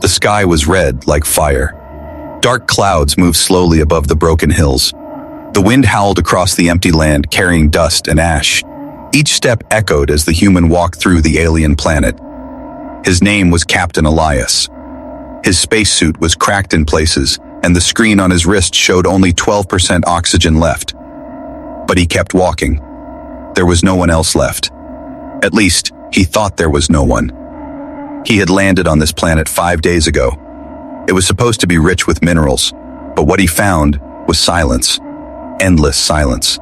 The sky was red like fire. Dark clouds moved slowly above the broken hills. The wind howled across the empty land, carrying dust and ash. Each step echoed as the human walked through the alien planet. His name was Captain Elias. His spacesuit was cracked in places, and the screen on his wrist showed only 12% oxygen left. But he kept walking. There was no one else left. At least, he thought there was no one. He had landed on this planet 5 days ago. It was supposed to be rich with minerals, but what he found was silence. Endless silence.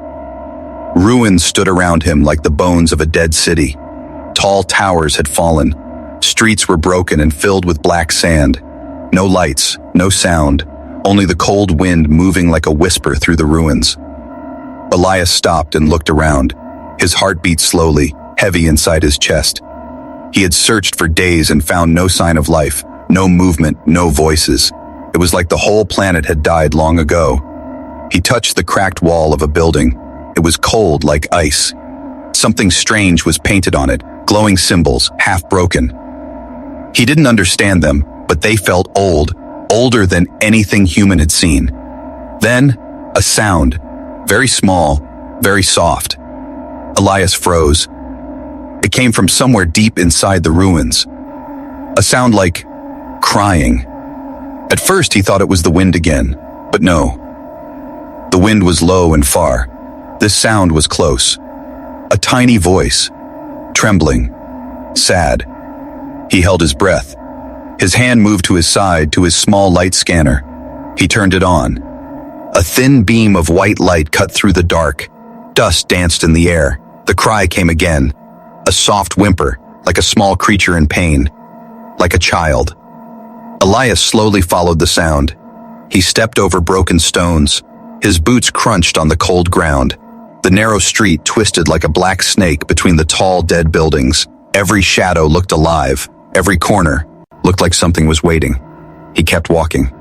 Ruins stood around him like the bones of a dead city. Tall towers had fallen. Streets were broken and filled with black sand. No lights, no sound, only the cold wind moving like a whisper through the ruins. Elias stopped and looked around. His heart beat slowly, heavy inside his chest. He had searched for days and found no sign of life, no movement, no voices. It was like the whole planet had died long ago. He touched the cracked wall of a building. It was cold like ice. Something strange was painted on it, glowing symbols, half broken. He didn't understand them, but they felt old, older than anything human had seen. Then, a sound, very small, very soft. Elias froze. It came from somewhere deep inside the ruins. A sound like crying. At first he thought it was the wind again, but no. The wind was low and far. This sound was close. A tiny voice, trembling, sad. He held his breath. His hand moved to his side, to his small light scanner. He turned it on. A thin beam of white light cut through the dark. Dust danced in the air. The cry came again. A soft whimper, like a small creature in pain. Like a child. Elias slowly followed the sound. He stepped over broken stones. His boots crunched on the cold ground. The narrow street twisted like a black snake between the tall, dead buildings. Every shadow looked alive. Every corner looked like something was waiting. He kept walking.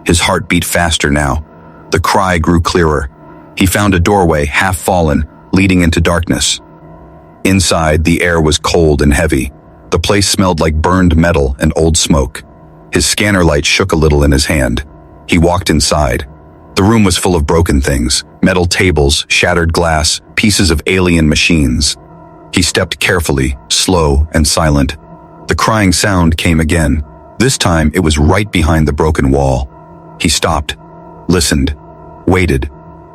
His heart beat faster now. The cry grew clearer. He found a doorway, half fallen, leading into darkness. Inside, the air was cold and heavy. The place smelled like burned metal and old smoke. His scanner light shook a little in his hand. He walked inside. The room was full of broken things, metal tables, shattered glass, pieces of alien machines. He stepped carefully, slow and silent. The crying sound came again. This time it was right behind the broken wall. He stopped, listened, waited.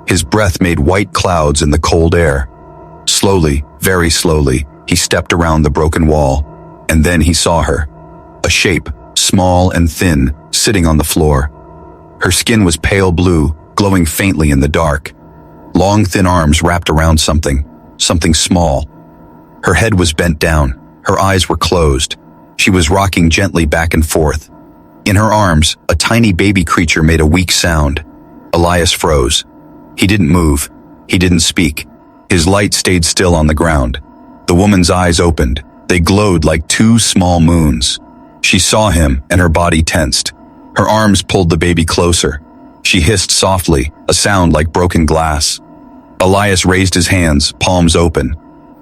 His breath made white clouds in the cold air. Slowly, very slowly, he stepped around the broken wall, and then he saw her. A shape, small and thin, sitting on the floor. Her skin was pale blue, glowing faintly in the dark. Long, thin arms wrapped around something small. Her head was bent down. Her eyes were closed. She was rocking gently back and forth. In her arms, a tiny baby creature made a weak sound. Elias froze. He didn't move. He didn't speak. His light stayed still on the ground. The woman's eyes opened. They glowed like two small moons. She saw him, and her body tensed. Her arms pulled the baby closer. She hissed softly, a sound like broken glass. Elias raised his hands, palms open.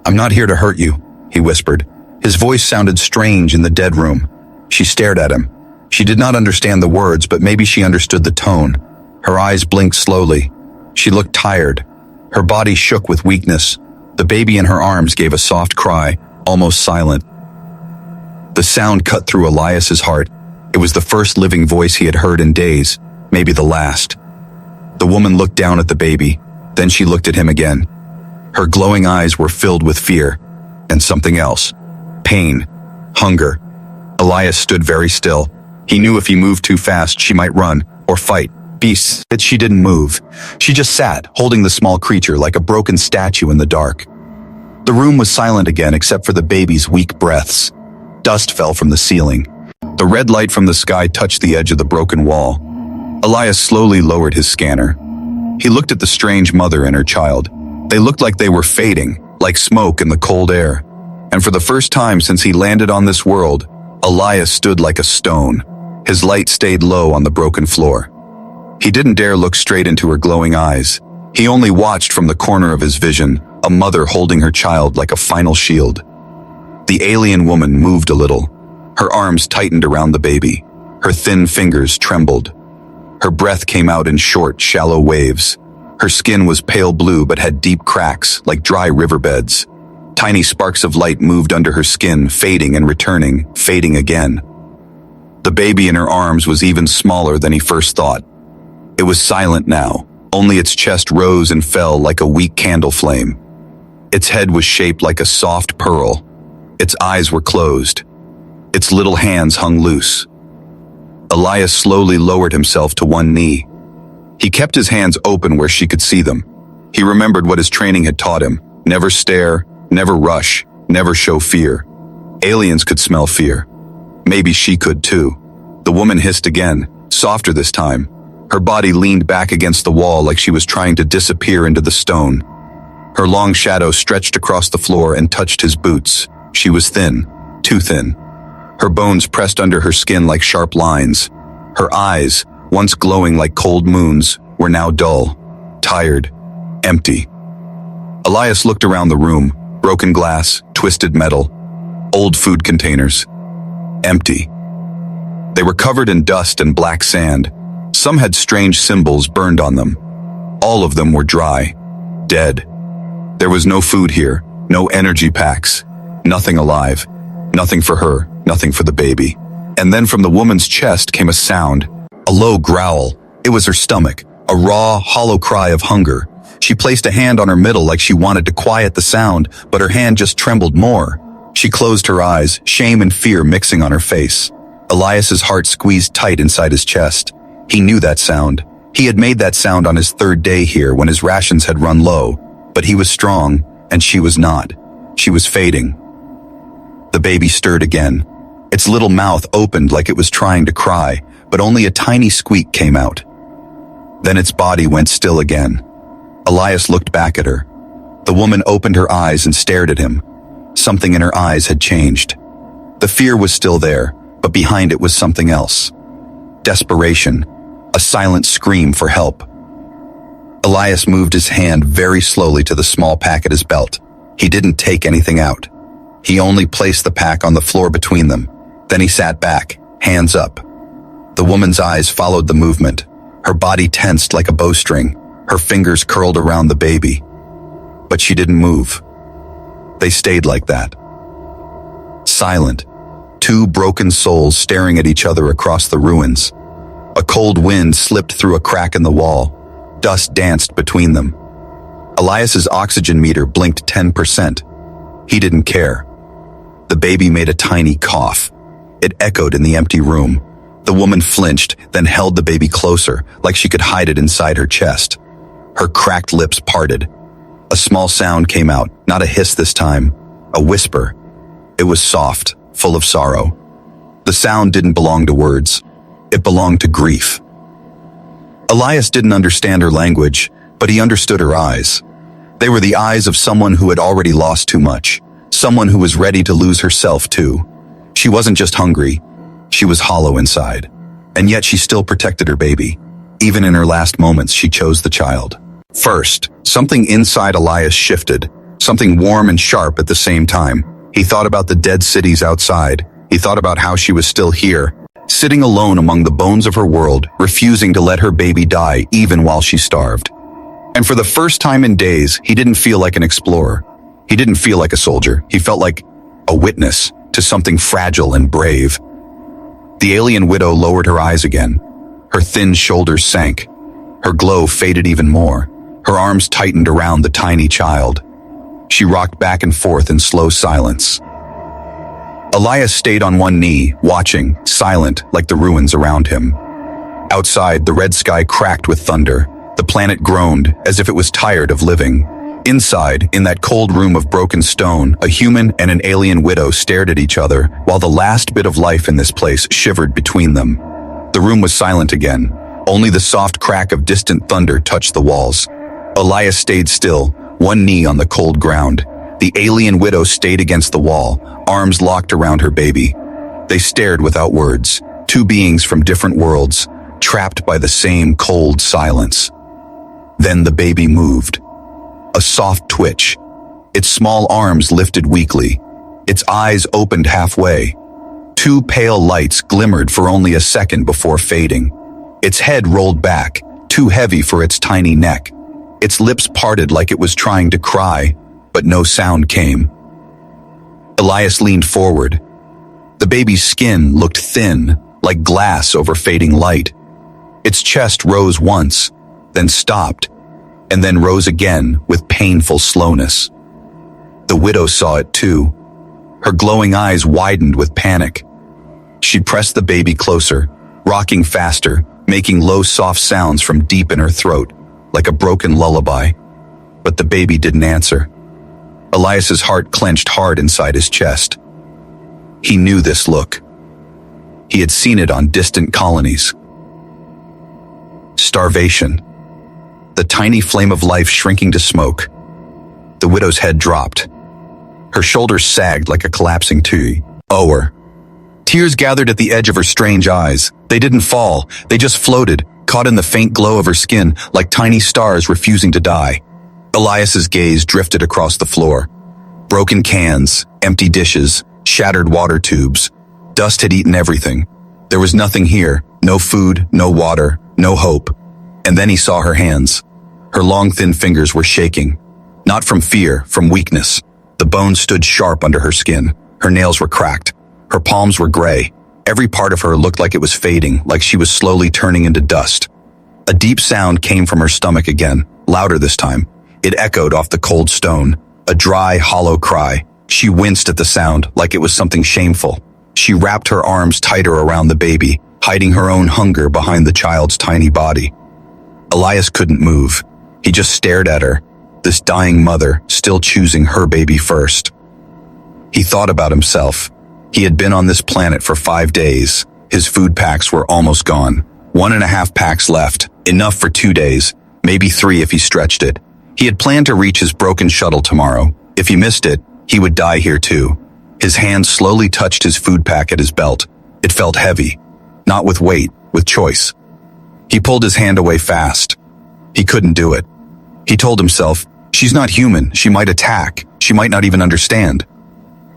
"I'm not here to hurt you," he whispered. His voice sounded strange in the dead room. She stared at him. She did not understand the words, but maybe she understood the tone. Her eyes blinked slowly. She looked tired. Her body shook with weakness. The baby in her arms gave a soft cry, almost silent. The sound cut through Elias's heart. It was the first living voice he had heard in days, maybe the last. The woman looked down at the baby, then she looked at him again. Her glowing eyes were filled with fear, and something else. Pain, hunger. Elias stood very still. He knew if he moved too fast, she might run, or fight. Beasts, but she didn't move. She just sat, holding the small creature like a broken statue in the dark. The room was silent again except for the baby's weak breaths. Dust fell from the ceiling. The red light from the sky touched the edge of the broken wall. Elias slowly lowered his scanner. He looked at the strange mother and her child. They looked like they were fading, like smoke in the cold air. And for the first time since he landed on this world, Elias stood like a stone. His light stayed low on the broken floor. He didn't dare look straight into her glowing eyes. He only watched from the corner of his vision, a mother holding her child like a final shield. The alien woman moved a little. Her arms tightened around the baby. Her thin fingers trembled. Her breath came out in short, shallow waves. Her skin was pale blue but had deep cracks, like dry riverbeds. Tiny sparks of light moved under her skin, fading and returning, fading again. The baby in her arms was even smaller than he first thought. It was silent now. Only its chest rose and fell like a weak candle flame. Its head was shaped like a soft pearl. Its eyes were closed. Its little hands hung loose. Elias slowly lowered himself to one knee. He kept his hands open where she could see them. He remembered what his training had taught him. Never stare, never rush, never show fear. Aliens could smell fear. Maybe she could too. The woman hissed again, softer this time. Her body leaned back against the wall like she was trying to disappear into the stone. Her long shadow stretched across the floor and touched his boots. She was thin, too thin. Her bones pressed under her skin like sharp lines. Her eyes, once glowing like cold moons, were now dull, tired, empty. Elias looked around the room. Broken glass, twisted metal, old food containers. Empty. They were covered in dust and black sand. Some had strange symbols burned on them. All of them were dry, dead. There was no food here, no energy packs, nothing alive, nothing for her, nothing for the baby. And then from the woman's chest came a sound, a low growl. It was her stomach, a raw, hollow cry of hunger. She placed a hand on her middle like she wanted to quiet the sound, but her hand just trembled more. She closed her eyes, shame and fear mixing on her face. Elias's heart squeezed tight inside his chest. He knew that sound. He had made that sound on his third day here when his rations had run low, but he was strong, and she was not. She was fading. The baby stirred again. Its little mouth opened like it was trying to cry, but only a tiny squeak came out. Then its body went still again. Elias looked back at her. The woman opened her eyes and stared at him. Something in her eyes had changed. The fear was still there, but behind it was something else. Desperation, a silent scream for help. Elias moved his hand very slowly to the small pack at his belt. He didn't take anything out. He only placed the pack on the floor between them. Then he sat back, hands up. The woman's eyes followed the movement. Her body tensed like a bowstring. Her fingers curled around the baby. But she didn't move. They stayed like that. Silent. Two broken souls staring at each other across the ruins. A cold wind slipped through a crack in the wall. Dust danced between them. Elias's oxygen meter blinked 10%. He didn't care. The baby made a tiny cough. It echoed in the empty room. The woman flinched, then held the baby closer, like she could hide it inside her chest. Her cracked lips parted. A small sound came out, not a hiss this time, a whisper. It was soft, full of sorrow. The sound didn't belong to words. It belonged to grief. Elias didn't understand her language, but he understood her eyes. They were the eyes of someone who had already lost too much, someone who was ready to lose herself too. She wasn't just hungry, she was hollow inside. And yet she still protected her baby. Even in her last moments, she chose the child. First, something inside Elias shifted, something warm and sharp at the same time. He thought about the dead cities outside. He thought about how she was still here, sitting alone among the bones of her world, refusing to let her baby die even while she starved. And for the first time in days, he didn't feel like an explorer. He didn't feel like a soldier. He felt like a witness to something fragile and brave. The alien widow lowered her eyes again. Her thin shoulders sank. Her glow faded even more. Her arms tightened around the tiny child. She rocked back and forth in slow silence. Elias stayed on one knee, watching, silent like the ruins around him. Outside, the red sky cracked with thunder. The planet groaned as if it was tired of living. Inside, in that cold room of broken stone, a human and an alien widow stared at each other, while the last bit of life in this place shivered between them. The room was silent again. Only the soft crack of distant thunder touched the walls. Elias stayed still, one knee on the cold ground. The alien widow stayed against the wall, arms locked around her baby. They stared without words, two beings from different worlds, trapped by the same cold silence. Then the baby moved. A soft twitch. Its small arms lifted weakly. Its eyes opened halfway. Two pale lights glimmered for only a second before fading. Its head rolled back, too heavy for its tiny neck. Its lips parted like it was trying to cry, but no sound came. Elias leaned forward. The baby's skin looked thin, like glass over fading light. Its chest rose once, then stopped, and then rose again with painful slowness. The widow saw it too. Her glowing eyes widened with panic. She pressed the baby closer, rocking faster, making low, soft sounds from deep in her throat, like a broken lullaby. But the baby didn't answer. Elias's heart clenched hard inside his chest. He knew this look. He had seen it on distant colonies. Starvation. The tiny flame of life shrinking to smoke. The widow's head dropped. Her shoulders sagged like a collapsing tree. Over. Tears gathered at the edge of her strange eyes. They didn't fall, they just floated, caught in the faint glow of her skin like tiny stars refusing to die. Elias's gaze drifted across the floor. Broken cans, empty dishes, shattered water tubes. Dust had eaten everything. There was nothing here, no food, no water, no hope. And then he saw her hands. Her long, thin fingers were shaking. Not from fear, from weakness. The bones stood sharp under her skin. Her nails were cracked. Her palms were gray. Every part of her looked like it was fading, like she was slowly turning into dust. A deep sound came from her stomach again, louder this time. It echoed off the cold stone, a dry, hollow cry. She winced at the sound, like it was something shameful. She wrapped her arms tighter around the baby, hiding her own hunger behind the child's tiny body. Elias couldn't move. He just stared at her, this dying mother still choosing her baby first. He thought about himself. He had been on this planet for 5 days. His food packs were almost gone. 1.5 packs left, enough for 2 days, maybe 3 if he stretched it. He had planned to reach his broken shuttle tomorrow. If he missed it, he would die here too. His hand slowly touched his food pack at his belt. It felt heavy, not with weight, with choice. He pulled his hand away fast. He couldn't do it. He told himself, she's not human, she might attack, she might not even understand.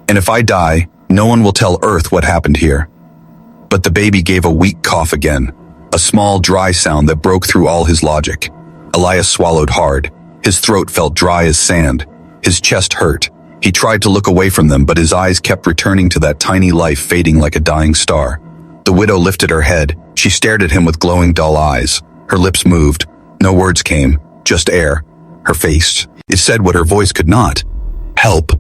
And if I die, no one will tell Earth what happened here. But the baby gave a weak cough again, a small, dry sound that broke through all his logic. Elias swallowed hard. His throat felt dry as sand. His chest hurt. He tried to look away from them, but his eyes kept returning to that tiny life fading like a dying star. The widow lifted her head. She stared at him with glowing, dull eyes. Her lips moved. No words came, just air. Her face, it said what her voice could not. Help.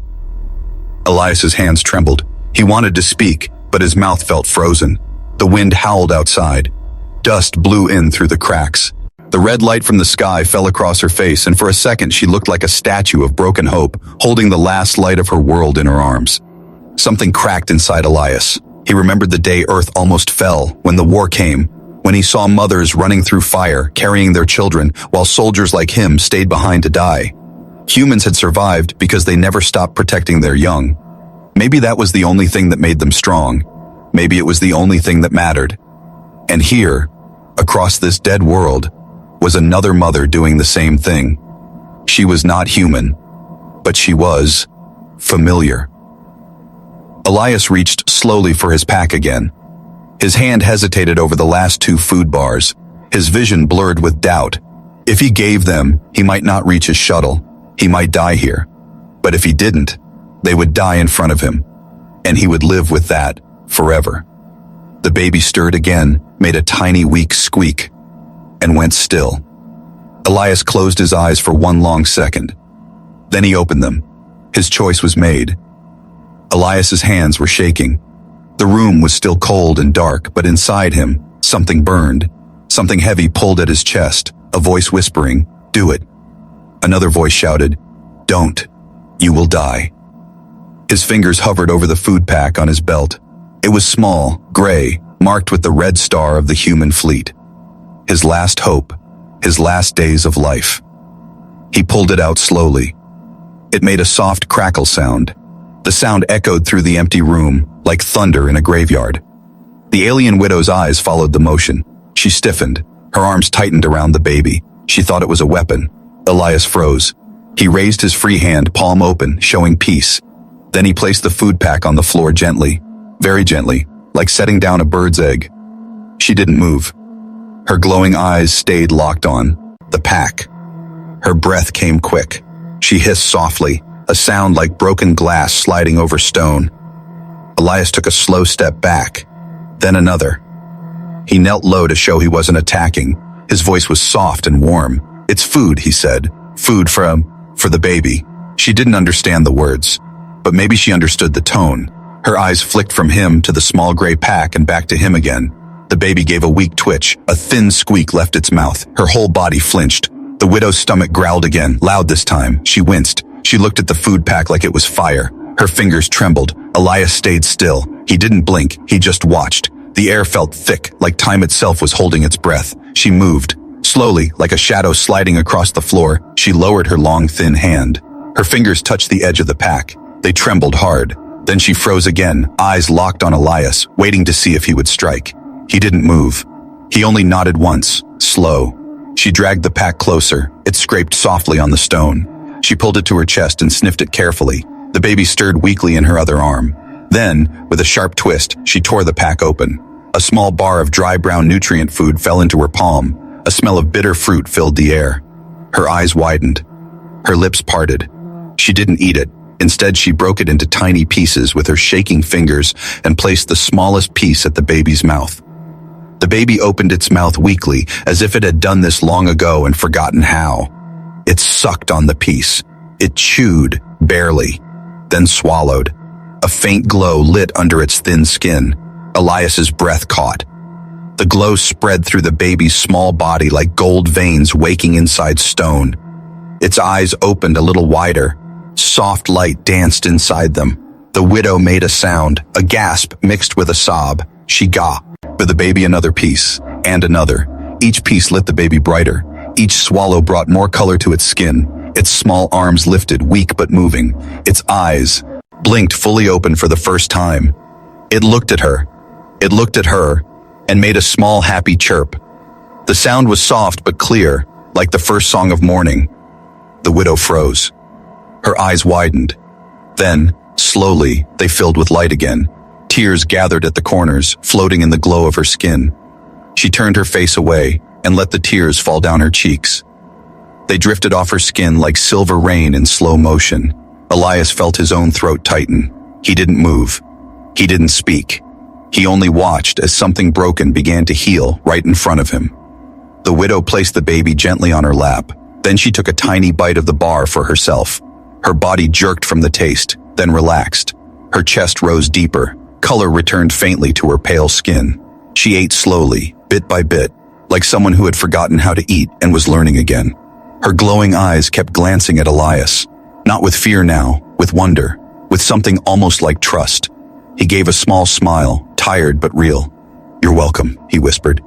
Elias's hands trembled. He wanted to speak, but his mouth felt frozen. The wind howled outside. Dust blew in through the cracks. The red light from the sky fell across her face, and for a second she looked like a statue of broken hope, holding the last light of her world in her arms. Something cracked inside Elias. He remembered the day Earth almost fell, when the war came, when he saw mothers running through fire, carrying their children, while soldiers like him stayed behind to die. Humans had survived because they never stopped protecting their young. Maybe that was the only thing that made them strong. Maybe it was the only thing that mattered. And here, across this dead world, was another mother doing the same thing. She was not human, but she was familiar. Elias reached slowly for his pack again. His hand hesitated over the last 2 food bars. His vision blurred with doubt. If he gave them, he might not reach his shuttle. He might die here. But if he didn't, they would die in front of him, and he would live with that forever. The baby stirred again, made a tiny, weak squeak, and went still. Elias closed his eyes for 1 long second. Then he opened them. His choice was made. Elias's hands were shaking. The room was still cold and dark, but inside him, something burned. Something heavy pulled at his chest, a voice whispering, "Do it." Another voice shouted, "Don't. You will die." His fingers hovered over the food pack on his belt. It was small, gray, marked with the red star of the human fleet. His last hope, his last days of life. He pulled it out slowly. It made a soft crackle sound. The sound echoed through the empty room, like thunder in a graveyard. The alien widow's eyes followed the motion. She stiffened. Her arms tightened around the baby. She thought it was a weapon. Elias froze. He raised his free hand, palm open, showing peace. Then he placed the food pack on the floor gently, very gently, like setting down a bird's egg. She didn't move. Her glowing eyes stayed locked on the pack. Her breath came quick. She hissed softly, a sound like broken glass sliding over stone. Elias took a slow step back, then another. He knelt low to show he wasn't attacking. His voice was soft and warm. "It's food," he said. "Food for the baby." She didn't understand the words, but maybe she understood the tone. Her eyes flicked from him to the small gray pack and back to him again. The baby gave a weak twitch. A thin squeak left its mouth. Her whole body flinched. The widow's stomach growled again, loud this time. She winced. She looked at the food pack like it was fire. Her fingers trembled. Elias stayed still. He didn't blink. He just watched. The air felt thick, like time itself was holding its breath. She moved. Slowly, like a shadow sliding across the floor, she lowered her long, thin hand. Her fingers touched the edge of the pack. They trembled hard. Then she froze again, eyes locked on Elias, waiting to see if he would strike. He didn't move. He only nodded once, slow. She dragged the pack closer. It scraped softly on the stone. She pulled it to her chest and sniffed it carefully. The baby stirred weakly in her other arm. Then, with a sharp twist, she tore the pack open. A small bar of dry brown nutrient food fell into her palm. A smell of bitter fruit filled the air. Her eyes widened. Her lips parted. She didn't eat it. Instead, she broke it into tiny pieces with her shaking fingers and placed the smallest piece at the baby's mouth. The baby opened its mouth weakly, as if it had done this long ago and forgotten how. It sucked on the piece. It chewed, barely, then swallowed. A faint glow lit under its thin skin. Elias's breath caught. The glow spread through the baby's small body like gold veins waking inside stone. Its eyes opened a little wider. Soft light danced inside them. The widow made a sound, a gasp mixed with a sob. She gawped. For the baby another piece, and another. Each piece lit the baby brighter. Each swallow brought more color to its skin. Its small arms lifted, weak but moving. Its eyes blinked fully open for the first time. It looked at her. It looked at her, and made a small happy chirp. The sound was soft but clear, like the first song of morning. The widow froze. Her eyes widened. Then, slowly, they filled with light again. Tears gathered at the corners, floating in the glow of her skin. She turned her face away and let the tears fall down her cheeks. They drifted off her skin like silver rain in slow motion. Elias felt his own throat tighten. He didn't move. He didn't speak. He only watched as something broken began to heal right in front of him. The widow placed the baby gently on her lap. Then she took a tiny bite of the bar for herself. Her body jerked from the taste, then relaxed. Her chest rose deeper. Color returned faintly to her pale skin. She ate slowly, bit by bit, like someone who had forgotten how to eat and was learning again. Her glowing eyes kept glancing at Elias, not with fear now, with wonder, with something almost like trust. He gave a small smile, tired but real. "You're welcome," he whispered.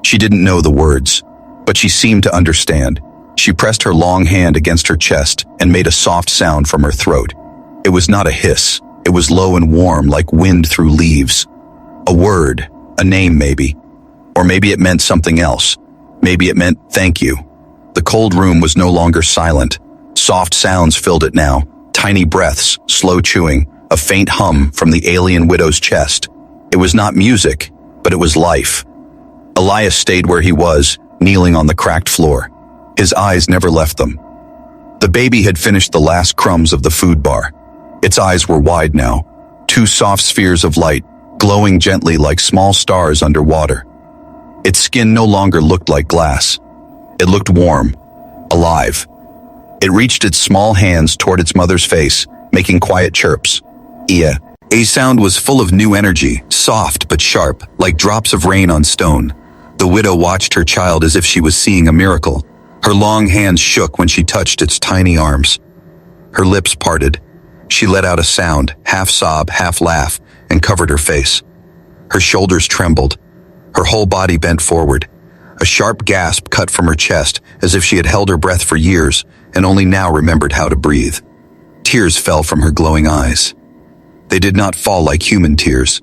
She didn't know the words, but she seemed to understand. She pressed her long hand against her chest and made a soft sound from her throat. It was not a hiss. It was low and warm like wind through leaves. A word, a name maybe. Or maybe it meant something else. Maybe it meant thank you. The cold room was no longer silent. Soft sounds filled it now. Tiny breaths, slow chewing, a faint hum from the alien widow's chest. It was not music, but it was life. Elias stayed where he was, kneeling on the cracked floor. His eyes never left them. The baby had finished the last crumbs of the food bar. Its eyes were wide now, two soft spheres of light, glowing gently like small stars underwater. Its skin no longer looked like glass. It looked warm, alive. It reached its small hands toward its mother's face, making quiet chirps. "Ia." A sound was full of new energy, soft but sharp, like drops of rain on stone. The widow watched her child as if she was seeing a miracle. Her long hands shook when she touched its tiny arms. Her lips parted. She let out a sound, half sob, half laugh, and covered her face. Her shoulders trembled. Her whole body bent forward. A sharp gasp cut from her chest, as if she had held her breath for years and only now remembered how to breathe. Tears fell from her glowing eyes. They did not fall like human tears.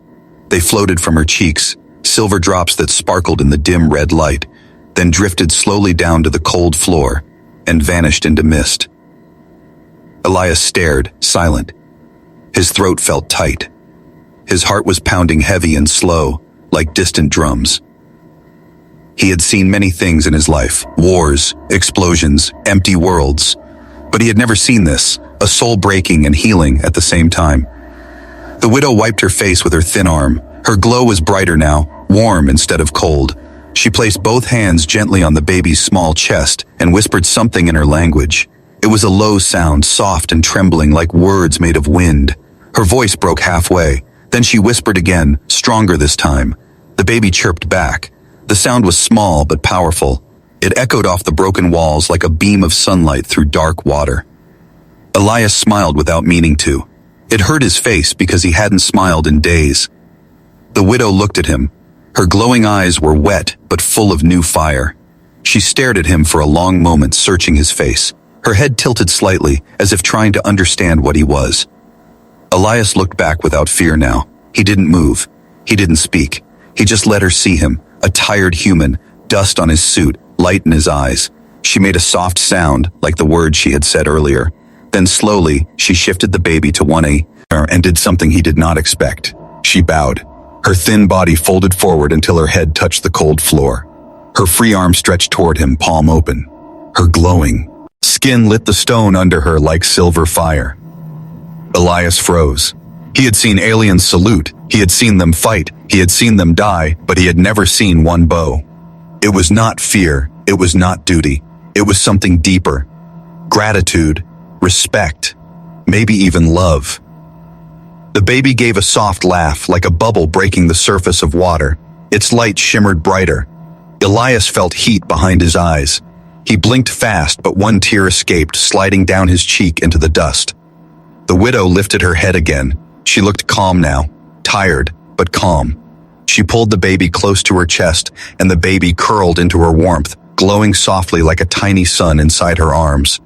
They floated from her cheeks, silver drops that sparkled in the dim red light, then drifted slowly down to the cold floor and vanished into mist. Elias stared, silent. His throat felt tight. His heart was pounding heavy and slow, like distant drums. He had seen many things in his life: wars, explosions, empty worlds. But he had never seen this, a soul breaking and healing at the same time. The widow wiped her face with her thin arm. Her glow was brighter now, warm instead of cold. She placed both hands gently on the baby's small chest and whispered something in her language. It was a low sound, soft and trembling like words made of wind. Her voice broke halfway. Then she whispered again, stronger this time. The baby chirped back. The sound was small but powerful. It echoed off the broken walls like a beam of sunlight through dark water. Elias smiled without meaning to. It hurt his face because he hadn't smiled in days. The widow looked at him. Her glowing eyes were wet but full of new fire. She stared at him for a long moment, searching his face. Her head tilted slightly, as if trying to understand what he was. Elias looked back without fear now. He didn't move. He didn't speak. He just let her see him, a tired human, dust on his suit, light in his eyes. She made a soft sound, like the words she had said earlier. Then slowly, she shifted the baby to one knee and did something he did not expect. She bowed. Her thin body folded forward until her head touched the cold floor. Her free arm stretched toward him, palm open. Her glowing skin lit the stone under her like silver fire. Elias froze. He had seen aliens salute. He had seen them fight. He had seen them die, but he had never seen one bow. It was not fear. It was not duty. It was something deeper. Gratitude, respect, maybe even love. The baby gave a soft laugh, like a bubble breaking the surface of water. Its light shimmered brighter. Elias felt heat behind his eyes. He blinked fast, but one tear escaped, sliding down his cheek into the dust. The widow lifted her head again. She looked calm now, tired, but calm. She pulled the baby close to her chest, and the baby curled into her warmth, glowing softly like a tiny sun inside her arms.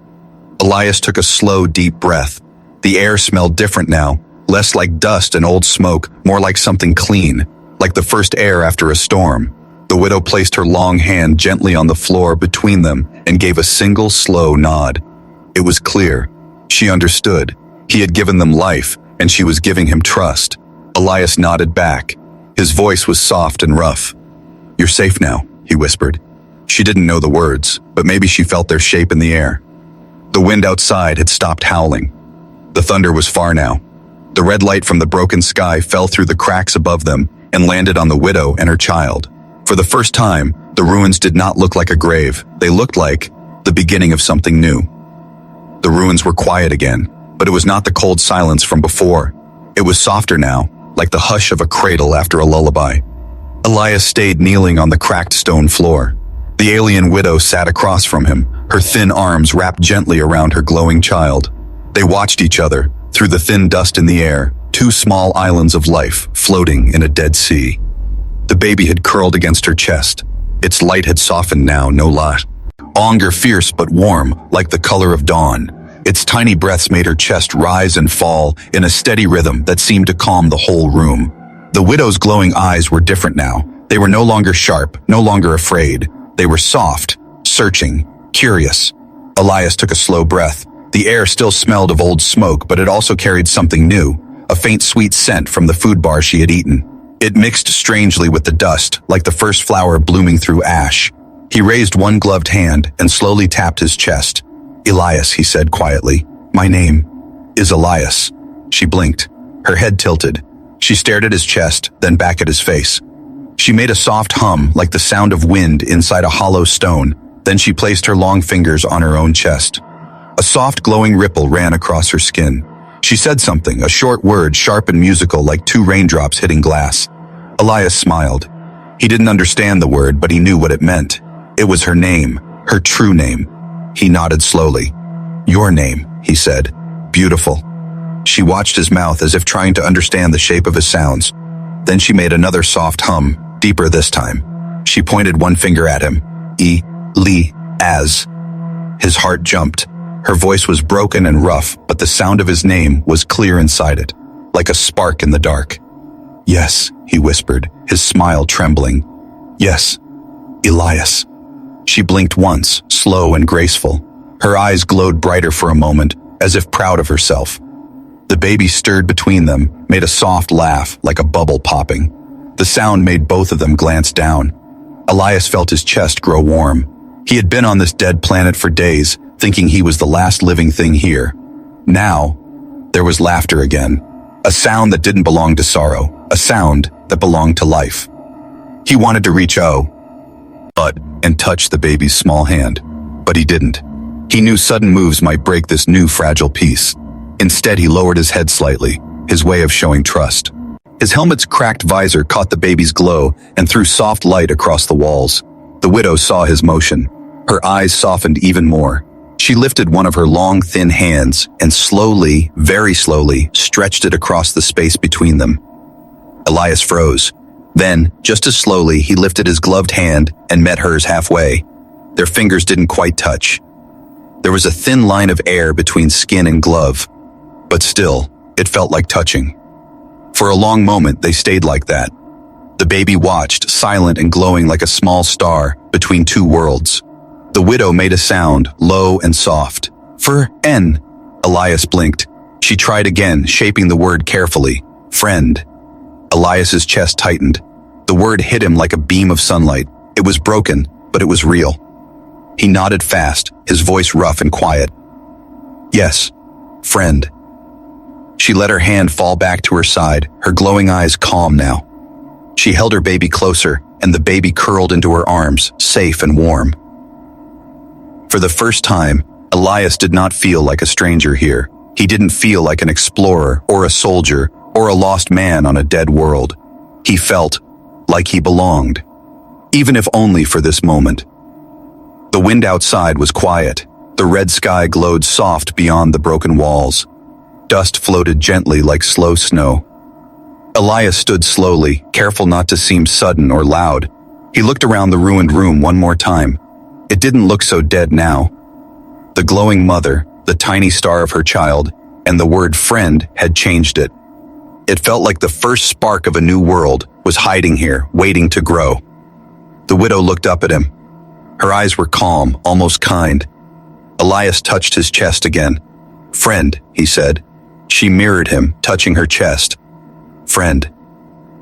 Elias took a slow, deep breath. The air smelled different now, less like dust and old smoke, more like something clean, like the first air after a storm. The widow placed her long hand gently on the floor between them and gave a single slow nod. It was clear. She understood. He had given them life, and she was giving him trust. Elias nodded back. His voice was soft and rough. "You're safe now," he whispered. She didn't know the words, but maybe she felt their shape in the air. The wind outside had stopped howling. The thunder was far now. The red light from the broken sky fell through the cracks above them and landed on the widow and her child. For the first time, the ruins did not look like a grave. They looked like the beginning of something new. The ruins were quiet again, but it was not the cold silence from before. It was softer now, like the hush of a cradle after a lullaby. Elias stayed kneeling on the cracked stone floor. The alien widow sat across from him, her thin arms wrapped gently around her glowing child. They watched each other, through the thin dust in the air, two small islands of life floating in a dead sea. The baby had curled against her chest. Its light had softened now, no lie. Anger fierce but warm, like the color of dawn. Its tiny breaths made her chest rise and fall in a steady rhythm that seemed to calm the whole room. The widow's glowing eyes were different now. They were no longer sharp, no longer afraid. They were soft, searching, curious. Elias took a slow breath. The air still smelled of old smoke, but it also carried something new, a faint sweet scent from the food bar she had eaten. It mixed strangely with the dust, like the first flower blooming through ash. He raised one gloved hand and slowly tapped his chest. "Elias," he said quietly. "My name is Elias." She blinked. Her head tilted. She stared at his chest, then back at his face. She made a soft hum, like the sound of wind inside a hollow stone. Then she placed her long fingers on her own chest. A soft glowing ripple ran across her skin. She said something, a short word, sharp and musical, like two raindrops hitting glass. Elias smiled. He didn't understand the word, but he knew what it meant. It was her name, her true name. He nodded slowly. "Your name," he said. "Beautiful." She watched his mouth as if trying to understand the shape of his sounds. Then she made another soft hum, deeper this time. She pointed one finger at him. "As." His heart jumped. Her voice was broken and rough, but the sound of his name was clear inside it, like a spark in the dark. "Yes," he whispered, his smile trembling. "Yes, Elias." She blinked once, slow and graceful. Her eyes glowed brighter for a moment, as if proud of herself. The baby stirred between them, made a soft laugh like a bubble popping. The sound made both of them glance down. Elias felt his chest grow warm. He had been on this dead planet for days, thinking he was the last living thing here. Now, there was laughter again. A sound that didn't belong to sorrow, a sound that belonged to life. He wanted to reach out and touch the baby's small hand, but he didn't. He knew sudden moves might break this new fragile peace. Instead, he lowered his head slightly, his way of showing trust. His helmet's cracked visor caught the baby's glow and threw soft light across the walls. The widow saw his motion. Her eyes softened even more. She lifted one of her long, thin hands and slowly, very slowly, stretched it across the space between them. Elias froze. Then, just as slowly, he lifted his gloved hand and met hers halfway. Their fingers didn't quite touch. There was a thin line of air between skin and glove, but still, it felt like touching. For a long moment, they stayed like that. The baby watched, silent and glowing like a small star between two worlds. The widow made a sound, low and soft. "Friend." Elias blinked. She tried again, shaping the word carefully. "Friend." Elias's chest tightened. The word hit him like a beam of sunlight. It was broken, but it was real. He nodded fast, his voice rough and quiet. "Yes, friend." She let her hand fall back to her side, her glowing eyes calm now. She held her baby closer, and the baby curled into her arms, safe and warm. For the first time, Elias did not feel like a stranger here. He didn't feel like an explorer or a soldier or a lost man on a dead world. He felt like he belonged, even if only for this moment. The wind outside was quiet. The red sky glowed soft beyond the broken walls. Dust floated gently like slow snow. Elias stood slowly, careful not to seem sudden or loud. He looked around the ruined room one more time. It didn't look so dead now. The glowing mother, the tiny star of her child, and the word friend had changed it. It felt like the first spark of a new world was hiding here, waiting to grow. The widow looked up at him. Her eyes were calm, almost kind. Elias touched his chest again. "Friend," he said. She mirrored him, touching her chest. "Friend."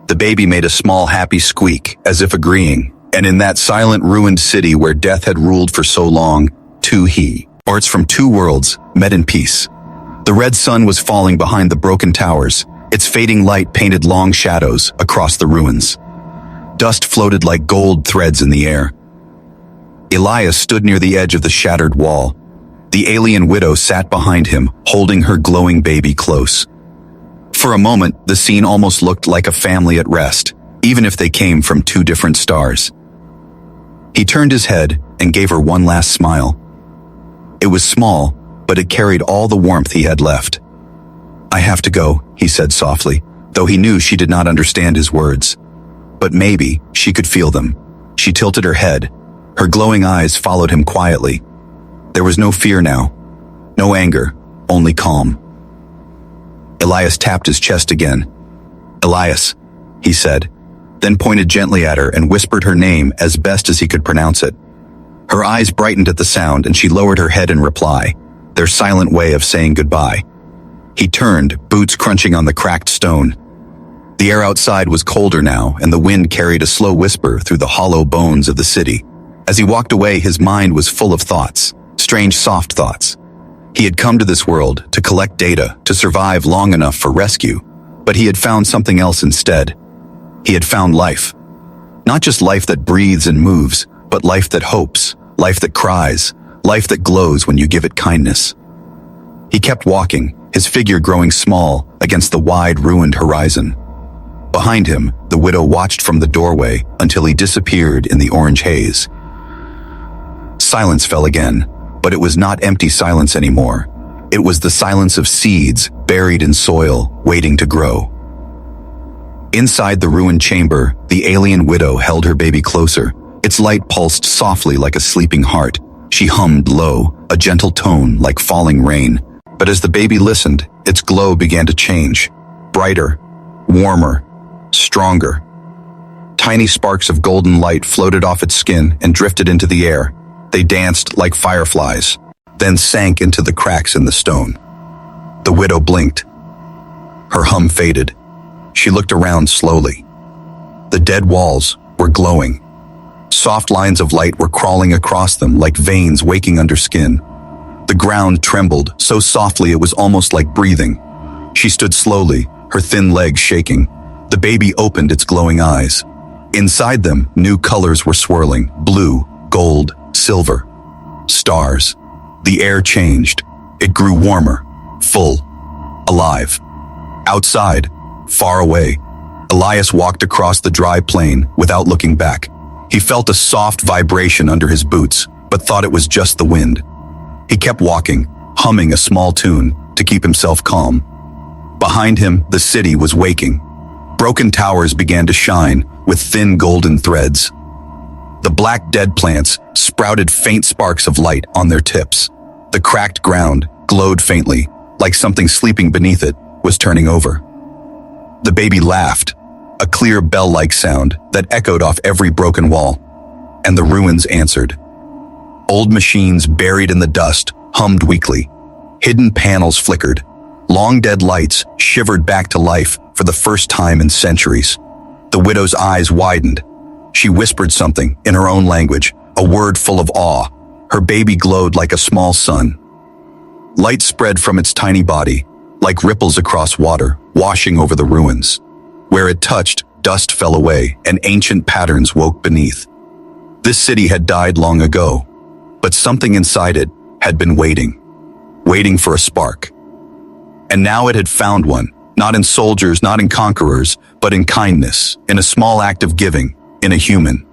The baby made a small happy squeak, as if agreeing. And in that silent, ruined city where death had ruled for so long, it's from two worlds, met in peace. The red sun was falling behind the broken towers. Its fading light painted long shadows across the ruins. Dust floated like gold threads in the air. Elias stood near the edge of the shattered wall. The alien widow sat behind him, holding her glowing baby close. For a moment, the scene almost looked like a family at rest, even if they came from two different stars. He turned his head and gave her one last smile. It was small, but it carried all the warmth he had left. "I have to go," he said softly, though he knew she did not understand his words. But maybe she could feel them. She tilted her head. Her glowing eyes followed him quietly. There was no fear now, no anger, only calm. Elias tapped his chest again. "Elias," he said, then pointed gently at her and whispered her name as best as he could pronounce it. Her eyes brightened at the sound and she lowered her head in reply, their silent way of saying goodbye. He turned, boots crunching on the cracked stone. The air outside was colder now, and the wind carried a slow whisper through the hollow bones of the city. As he walked away, his mind was full of thoughts, strange soft thoughts. He had come to this world to collect data, to survive long enough for rescue, but he had found something else instead. He had found life. Not just life that breathes and moves, but life that hopes, life that cries, life that glows when you give it kindness. He kept walking, his figure growing small against the wide, ruined horizon. Behind him, the widow watched from the doorway until he disappeared in the orange haze. Silence fell again, but it was not empty silence anymore. It was the silence of seeds buried in soil, waiting to grow. Inside the ruined chamber, the alien widow held her baby closer. Its light pulsed softly like a sleeping heart. She hummed low, a gentle tone like falling rain. But as the baby listened, its glow began to change. Brighter, warmer, stronger. Tiny sparks of golden light floated off its skin and drifted into the air. They danced like fireflies, then sank into the cracks in the stone. The widow blinked. Her hum faded. She looked around slowly. The dead walls were glowing. Soft lines of light were crawling across them like veins waking under skin. The ground trembled so softly it was almost like breathing. She stood slowly, her thin legs shaking. The baby opened its glowing eyes. Inside them, new colors were swirling: blue, gold, silver. Stars. The air changed. It grew warmer, full, alive. Outside, far away, Elias walked across the dry plain without looking back. He felt a soft vibration under his boots, but thought it was just the wind. He kept walking, humming a small tune to keep himself calm. Behind him, the city was waking. Broken towers began to shine with thin golden threads. The black dead plants sprouted faint sparks of light on their tips. The cracked ground glowed faintly, like something sleeping beneath it was turning over. The baby laughed, a clear bell-like sound that echoed off every broken wall, and the ruins answered. Old machines buried in the dust hummed weakly. Hidden panels flickered. Long-dead lights shivered back to life for the first time in centuries. The widow's eyes widened. She whispered something in her own language, a word full of awe. Her baby glowed like a small sun. Light spread from its tiny body, like ripples across water, washing over the ruins. Where it touched, dust fell away, and ancient patterns woke beneath. This city had died long ago, but something inside it had been waiting for a spark. And now it had found one, not in soldiers, not in conquerors, but in kindness, in a small act of giving, in a human.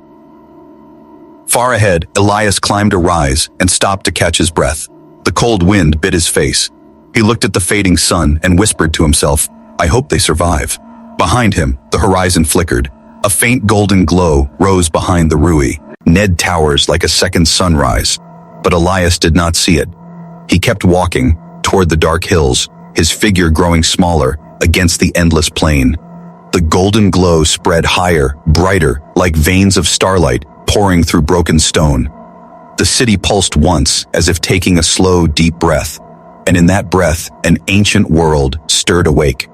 Far ahead, Elias climbed a rise and stopped to catch his breath. The cold wind bit his face. He looked at the fading sun and whispered to himself, "I hope they survive." Behind him, the horizon flickered. A faint golden glow rose behind the Rui, Ned towers like a second sunrise. But Elias did not see it. He kept walking toward the dark hills, his figure growing smaller against the endless plain. The golden glow spread higher, brighter, like veins of starlight pouring through broken stone. The city pulsed once, as if taking a slow, deep breath, and in that breath, an ancient world stirred awake.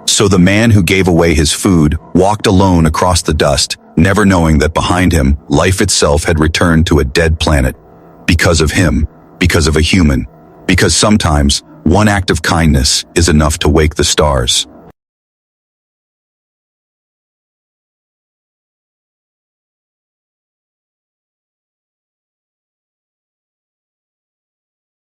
So the man who gave away his food walked alone across the dust, never knowing that behind him, life itself had returned to a dead planet. Because of him, because of a human, because sometimes one act of kindness is enough to wake the stars.